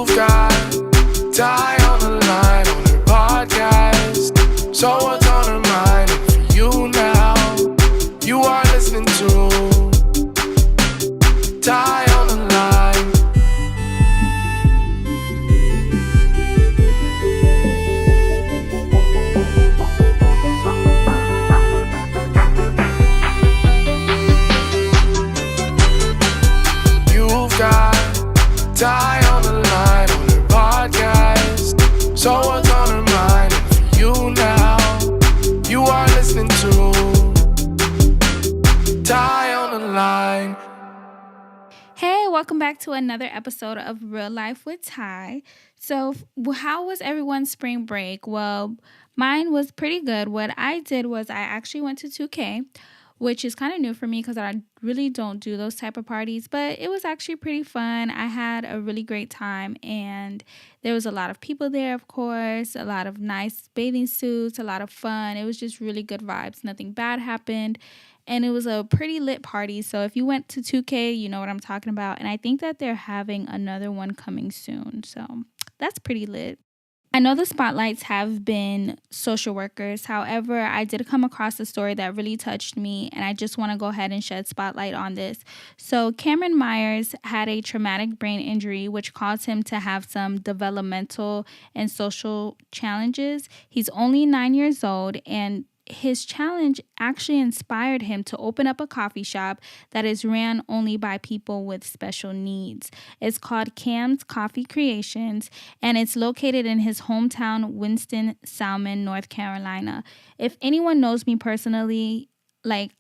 You've got Ty on the line on her podcast. So what's on her mind? And for you now, you are listening to Ty on the line. You've got Ty on the line on her podcast. So what's on her mind? And for you now, you are listening to Ty on the line. Hey, welcome back to another episode of Real Life with Ty. So, how was everyone's spring break? Well, mine was pretty good. What I did was I actually went to 2K, which is kind of new for me because I really don't do those type of parties, but it was actually pretty fun. I had a really great time, and there was a lot of people there, of course, a lot of nice bathing suits, a lot of fun. It was just really good vibes. Nothing bad happened, and it was a pretty lit party. So if you went to 2K, you know what I'm talking about, and I think that they're having another one coming soon, so that's pretty lit. I know the spotlights have been social workers. However, I did come across a story that really touched me, and I just want to go ahead and shed spotlight on this. So, Camden Myers had a traumatic brain injury, which caused him to have some developmental and social challenges. He's only 9 years old, and his challenge actually inspired him to open up a coffee shop that is ran only by people with special needs. It's called Cam's Coffee Creations, and it's located in his hometown, Winston-Salmon, North Carolina. If anyone knows me personally,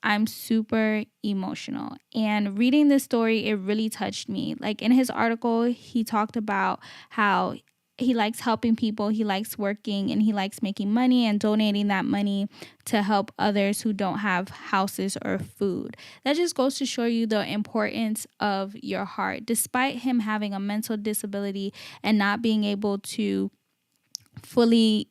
I'm super emotional, and reading this story, it really touched me. In his article, he talked about how he likes helping people, he likes working, and he likes making money and donating that money to help others who don't have houses or food. That just goes to show you the importance of your heart. Despite him having a mental disability and not being able to fully,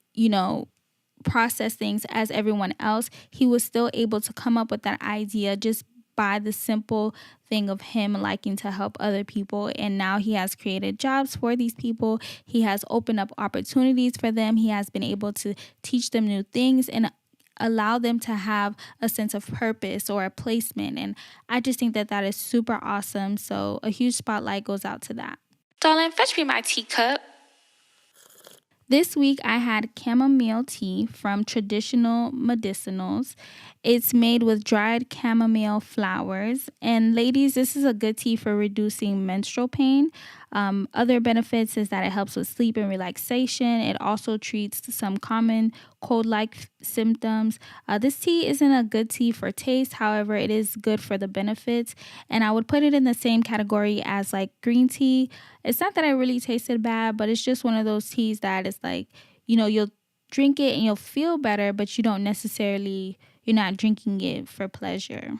process things as everyone else, he was still able to come up with that idea just by the simple thing of him liking to help other people. And now he has created jobs for these people. He has opened up opportunities for them. He has been able to teach them new things and allow them to have a sense of purpose or a placement. And I just think that that is super awesome. So a huge spotlight goes out to that. Darling, fetch me my teacup. This week, I had chamomile tea from Traditional Medicinals. It's made with dried chamomile flowers. And ladies, this is a good tea for reducing menstrual pain. Other benefits is that it helps with sleep and relaxation. It also treats some common cold-like symptoms. This tea isn't a good tea for taste. However, it is good for the benefits. And I would put it in the same category as green tea. It's not that I really tasted bad, but it's just one of those teas that is you'll drink it and you'll feel better, but you're not drinking it for pleasure.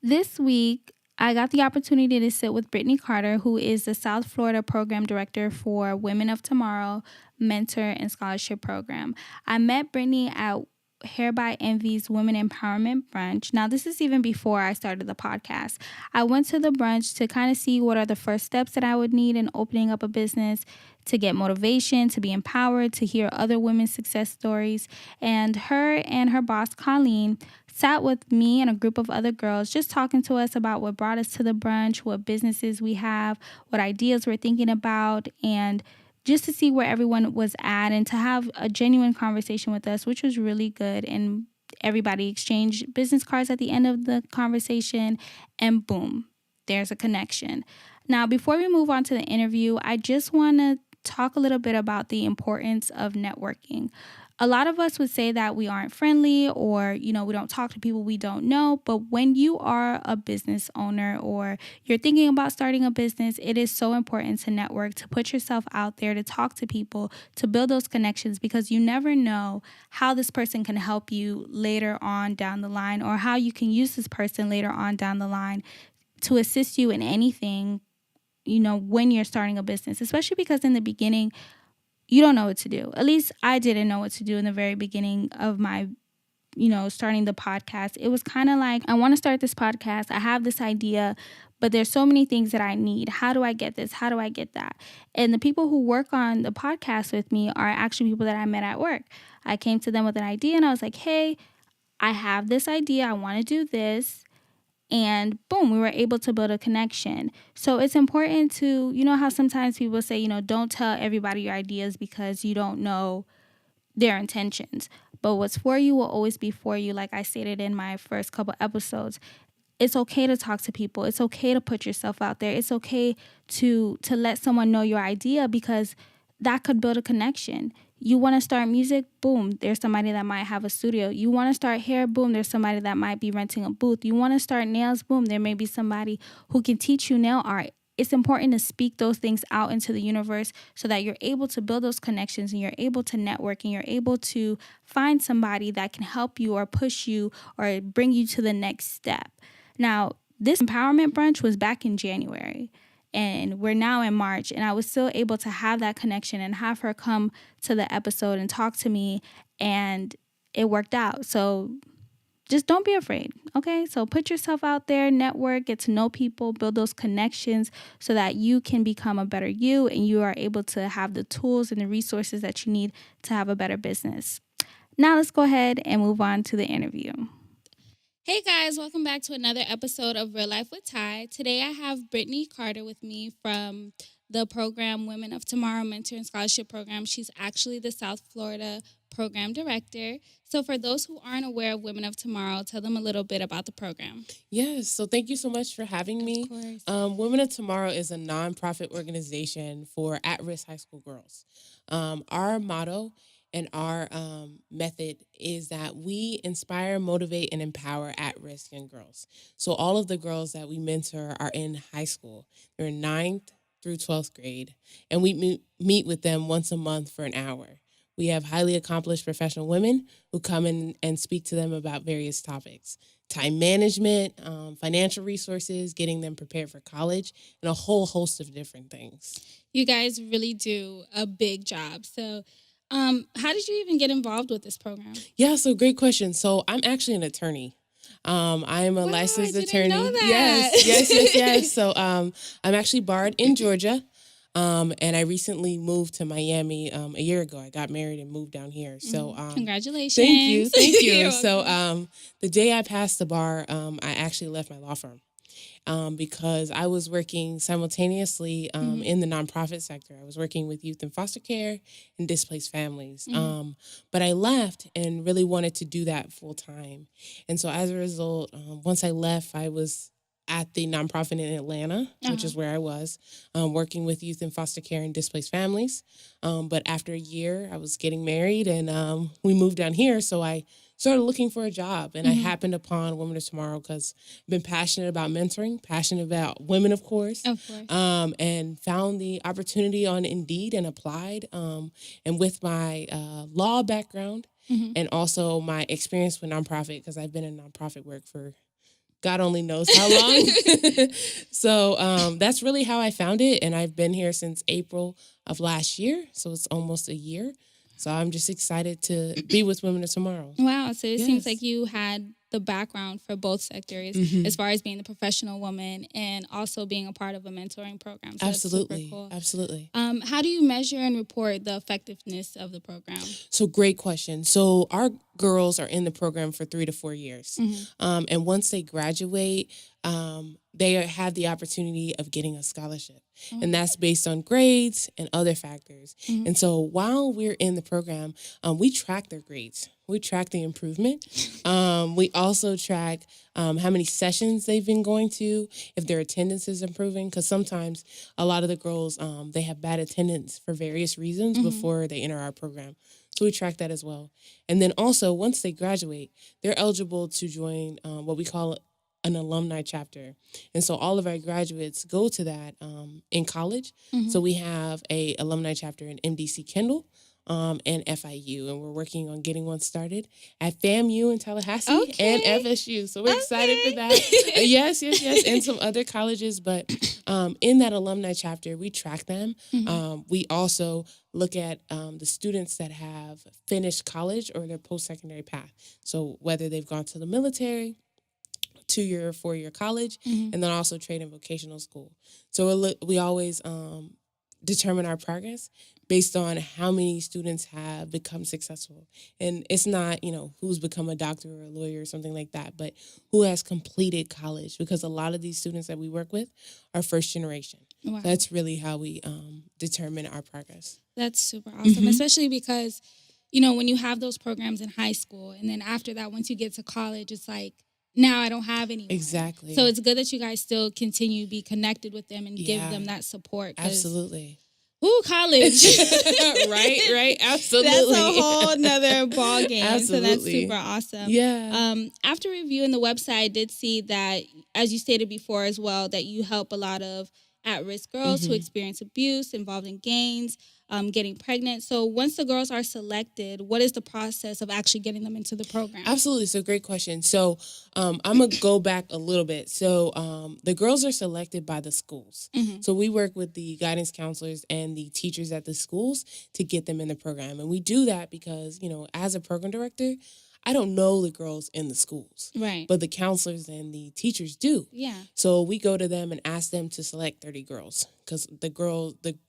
This week, I got the opportunity to sit with Brittany Carter, who is the South Florida Program Director for Women of Tomorrow Mentor and Scholarship Program. I met Brittany at Hair by Envy's Women Empowerment Brunch. Now, this is even before I started the podcast. I went to the brunch to kind of see what are the first steps that I would need in opening up a business, to get motivation, to be empowered, to hear other women's success stories. And her boss, Colleen, sat with me and a group of other girls just talking to us about what brought us to the brunch, what businesses we have, what ideas we're thinking about, and just to see where everyone was at and to have a genuine conversation with us, which was really good. And everybody exchanged business cards at the end of the conversation, and boom, there's a connection. Now, before we move on to the interview, I just want to talk a little bit about the importance of networking. A lot of us would say that we aren't friendly or, we don't talk to people we don't know. But when you are a business owner or you're thinking about starting a business, it is so important to network, to put yourself out there, to talk to people, to build those connections, because you never know how this person can help you later on down the line, or how you can use this person later on down the line to assist you in anything, when you're starting a business, especially because in the beginning, you don't know what to do. At least I didn't know what to do in the very beginning of my starting the podcast, it was kind of like, I want to start this podcast. I have this idea, but there's so many things that I need. How do I get this? How do I get that? And the people who work on the podcast with me are actually people that I met at work. I came to them with an idea and I was like, hey, I have this idea. I want to do this. And boom, we were able to build a connection. So it's important to, how sometimes people say, don't tell everybody your ideas because you don't know their intentions. But what's for you will always be for you. Like I stated in my first couple episodes, it's okay to talk to people. It's okay to put yourself out there. It's okay to let someone know your idea because that could build a connection. You want to start music? Boom, there's somebody that might have a studio. You want to start hair? Boom, there's somebody that might be renting a booth. You want to start nails? Boom, there may be somebody who can teach you nail art. It's important to speak those things out into the universe so that you're able to build those connections and you're able to network and you're able to find somebody that can help you or push you or bring you to the next step. Now, this empowerment brunch was back in January. And we're now in March, and I was still able to have that connection and have her come to the episode and talk to me, and it worked out. So just don't be afraid, okay? So put yourself out there, network, get to know people, build those connections so that you can become a better you and you are able to have the tools and the resources that you need to have a better business. Now let's go ahead and move on to the interview. Hey guys, welcome back to another episode of Real Life with Ty. Today I have Brittany Carter with me from the program Women of Tomorrow Mentor and Scholarship Program. She's actually the South Florida program director. So for those who aren't aware of Women of Tomorrow, tell them a little bit about the program. Yes, so thank you so much for having me. Of course. Women of Tomorrow is a nonprofit organization for at-risk high school girls. Our motto and our method is that we inspire, motivate, and empower at-risk young girls. So all of the girls that we mentor are in high school. They're in 9th through 12th grade, and we meet with them once a month for an hour. We have highly accomplished professional women who come in and speak to them about various topics. Time management, financial resources, getting them prepared for college, and a whole host of different things. You guys really do a big job. So how did you even get involved with this program? Yeah, so great question. So I'm actually an attorney. I am a licensed attorney. Know that. Yes. So I'm actually barred in Georgia. And I recently moved to Miami a year ago. I got married and moved down here. So Congratulations. Thank you. You're So the day I passed the bar, I actually left my law firm. Because I was working simultaneously in the nonprofit sector. I was working with youth in foster care and displaced families. But I left and really wanted to do that full time. And so as a result, once I left, I was at the nonprofit in Atlanta, which is where I was, working with youth in foster care and displaced families. But after a year, I was getting married and we moved down here. So I started looking for a job, and I happened upon Women of Tomorrow because I've been passionate about mentoring, passionate about women, of course. And found the opportunity on Indeed and applied. And with my law background and also my experience with nonprofit, because I've been in nonprofit work for God only knows how long. So that's really how I found it, and I've been here since April of last year, so it's almost a year. So I'm just excited to be with Women of Tomorrow. Wow. So it seems like you had the background for both sectors as far as being the professional woman and also being a part of a mentoring program. So Absolutely. That's super cool. Absolutely. How do you measure and report the effectiveness of the program? So great question. So our girls are in the program for 3 to 4 years. And once they graduate, they have the opportunity of getting a scholarship. And that's based on grades and other factors. And so while we're in the program, we track their grades. We track the improvement. We also track how many sessions they've been going to, if their attendance is improving, because sometimes a lot of the girls, they have bad attendance for various reasons before they enter our program. So we track that as well. And then also, once they graduate, they're eligible to join what we call an alumni chapter. And so all of our graduates go to that in college. So we have a alumni chapter in MDC Kendall, and FIU, and we're working on getting one started at FAMU in Tallahassee Okay. and FSU. So we're excited for that. Yes, and some other colleges. But in that alumni chapter, we track them. We also look at the students that have finished college or their post-secondary path. So whether they've gone to the military, 2-year or 4-year college, and then also trade and vocational school. So we always determine our progress based on how many students have become successful. And it's not, who's become a doctor or a lawyer or something like that, but who has completed college, because a lot of these students that we work with are first generation. Wow. So that's really how we determine our progress. That's super awesome, especially because, when you have those programs in high school, and then after that, once you get to college, it's like, now I don't have anyone. Exactly. So it's good that you guys still continue to be connected with them and give them that support. Absolutely. Ooh, college. right. Absolutely. That's a whole nother ball game. Absolutely. So that's super awesome. Yeah. After reviewing the website, I did see that, as you stated before as well, that you help a lot of at-risk girls who experience abuse, involved in gangs, getting pregnant. So once the girls are selected, what is the process of actually getting them into the program? Absolutely. So great question. So I'm going to go back a little bit. So the girls are selected by the schools. So we work with the guidance counselors and the teachers at the schools to get them in the program. And we do that because, as a program director, I don't know the girls in the schools. Right. But the counselors and the teachers do. Yeah. So we go to them and ask them to select 30 girls, because the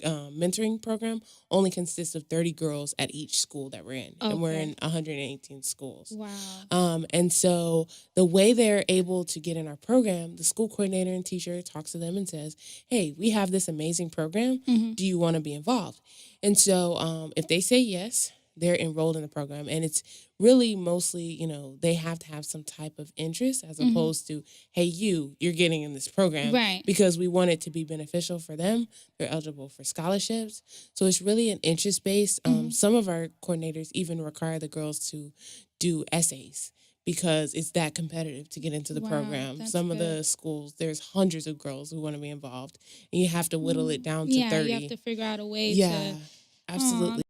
mentoring program only consists of 30 girls at each school that we're in. Okay. And we're in 118 schools. Wow. And so the way they're able to get in our program, the school coordinator and teacher talks to them and says, hey, we have this amazing program. Do you want to be involved? And so if they say yes, they're enrolled in the program. And it's really mostly, they have to have some type of interest as opposed to, hey, you're getting in this program. Right. Because we want it to be beneficial for them. They're eligible for scholarships. So it's really an interest-based. Some of our coordinators even require the girls to do essays, because it's that competitive to get into the program. Some of the schools, there's hundreds of girls who want to be involved, and you have to whittle it down to 30. You have to figure out a way to... Yeah, absolutely.